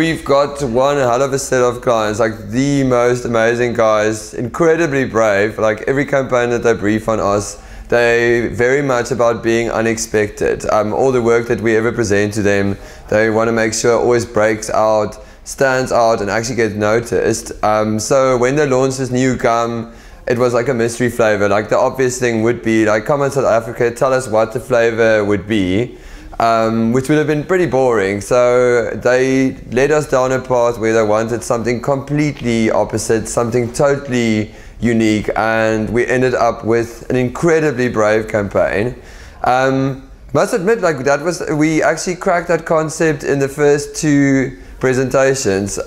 we've got one hell of a set of clients, like the most amazing guys, incredibly brave. Like every campaign that they brief on us, they very much about being unexpected. All the work that we ever present to them, they want to make sure it always breaks out, stands out, and actually gets noticed. So when they launched this new gum, it was like a mystery flavor. Like the obvious thing would be like, come on South Africa, tell us what the flavor would be, which would have been pretty boring. So they led us down a path where they wanted something completely opposite, something totally unique, and we ended up with an incredibly brave campaign. Must admit, like we actually cracked that concept in the first 2 presentations.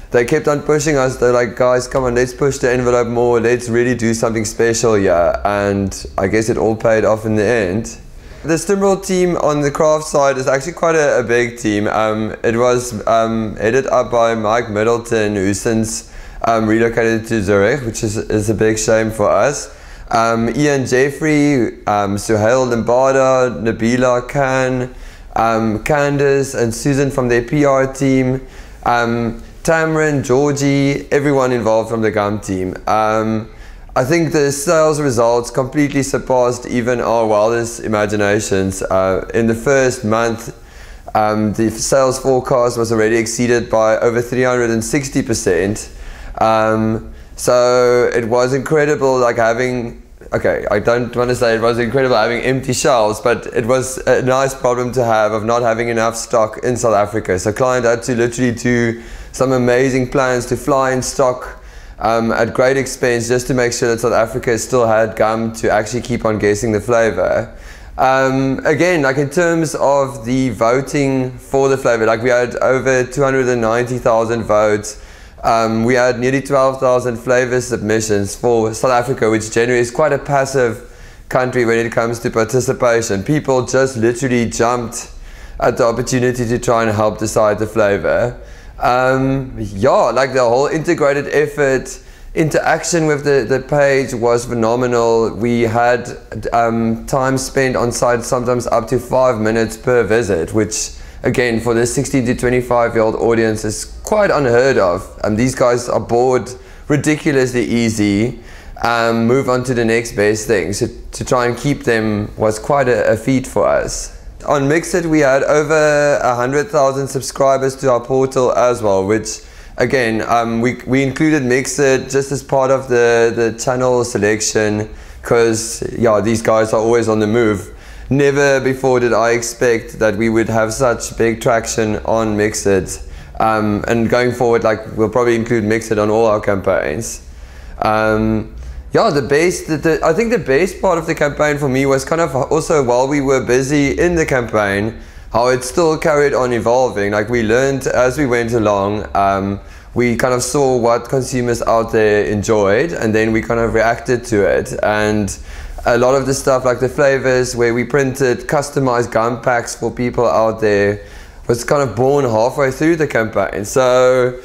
They kept on pushing us. They're like, guys, come on, let's push the envelope more, let's really do something special here. And I guess it all paid off in the end. The Stimorol team on the craft side is actually quite a big team. It was headed up by Mike Middleton, who since relocated to Zurich, which is a big shame for us. Ian Jeffrey, Suhail Limbada, Nabila Khan, Candace and Susan from their PR team, Tamron, Georgie, everyone involved from the gum team. I think the sales results completely surpassed even our wildest imaginations. In the first month, the sales forecast was already exceeded by over 360%. So it was incredible, like having, okay, I don't want to say it was incredible having empty shelves, but it was a nice problem to have of not having enough stock in South Africa. So client had to literally do some amazing plans to fly in stock at great expense just to make sure that South Africa still had gum to actually keep on guessing the flavor. Again, like in terms of the voting for the flavor, like we had over 290,000 votes. We had nearly 12,000 flavor submissions for South Africa, which generally is quite a passive country when it comes to participation. People just literally jumped at the opportunity to try and help decide the flavor. Yeah, like the whole integrated effort, interaction with the page was phenomenal. We had time spent on site sometimes up to 5 minutes per visit, which again for the 16 to 25-year-old audience is quite unheard of. These guys are bored ridiculously easy, move on to the next best thing. So to try and keep them was quite a feat for us. On Mixit, we had over 100,000 subscribers to our portal as well, which again, we included Mixit just as part of the channel selection because yeah, these guys are always on the move. Never before did I expect that we would have such big traction on Mixit. And going forward, like we'll probably include Mixit on all our campaigns. Yeah, I think the best part of the campaign for me was kind of also while we were busy in the campaign, how it still carried on evolving. Like we learned as we went along, we kind of saw what consumers out there enjoyed, and then we kind of reacted to it. And a lot of the stuff like the flavors where we printed customized gum packs for people out there was kind of born halfway through the campaign. So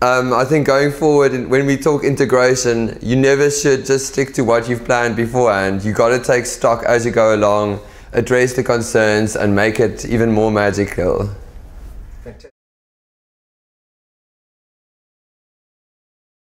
I think going forward, when we talk integration, you never should just stick to what you've planned beforehand. You got to take stock as you go along, address the concerns and make it even more magical.